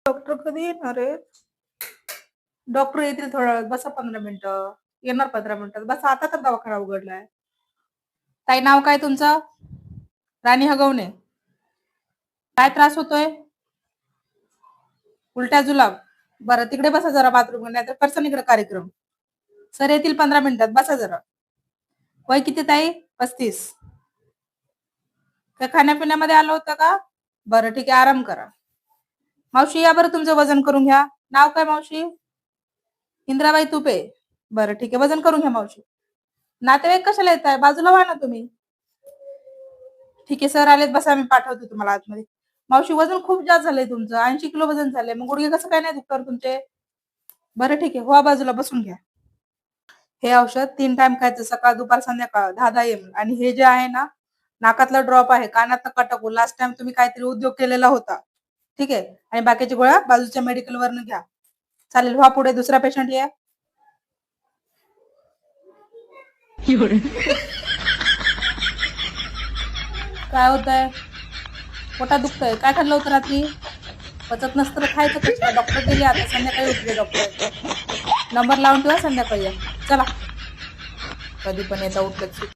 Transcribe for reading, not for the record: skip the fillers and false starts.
Doctor कधी येणार आहेत? डॉक्टर येतील थोड्या वेळात. बसा 15 मिनिटं. येणार 15 मिनिटात. बसा, आता तर दवाखाना उघडलाय. ताई, नाव काय तुमचं? राणी हगवणे. काय त्रास होतोय? उलट्या जुलाब. बरं, तिकडे बसा जरा बाथरूम नाही तर करसन इकडे कार्यक्रम. सर येतील 15 मिनिटात. बसा जरा. वय किती ताई? 35. काय खाण्यापिण्यामध्ये आलं होतं का? बरं ठीक आहे, आराम करा. मावशी या बरं, तुमचं वजन करून घ्या. नाव काय मावशी? इंद्राबाई तुपे. बरं ठीक आहे, वजन करून घ्या मावशी. नातेवाईक कशाला येत आहे? बाजूला व्हा ना तुम्ही. ठीक आहे, सर आलेत, बसा, मी पाठवते तुम्हाला आतमध्ये. मावशी, वजन खूप जास्त झालंय तुमचं. 80 किलो वजन झालंय. मग गुडघे कसं काय नाही दुखतात तुमचे? बरं ठीक आहे, व्हा बाजूला, बसून घ्या. हे औषध 3 टाइम खायचं, सकाळ दुपार संध्याकाळ, 10-10 ml. आणि हे जे आहे ना, नाकातला ड्रॉप आहे, कानातलं कटकू. लास्ट टाइम तुम्ही काहीतरी उद्योग केलेला होता, ठीक आहे. आणि बाकीच्या गोळ्या बाजूच्या मेडिकल वरनं घ्या. चालेल, व्हा पुढे. दुसरा पेशंट या. काय होतंय? पोटात दुखतंय. काय खाल्लं होतं रात्री? पचत नसतं तर खायचं कसं? डॉक्टर गेले आता, संध्याकाळी उठले डॉक्टर. नंबर लावून ठेवा, संध्याकाळी या. चला. कधी पण येता उठलं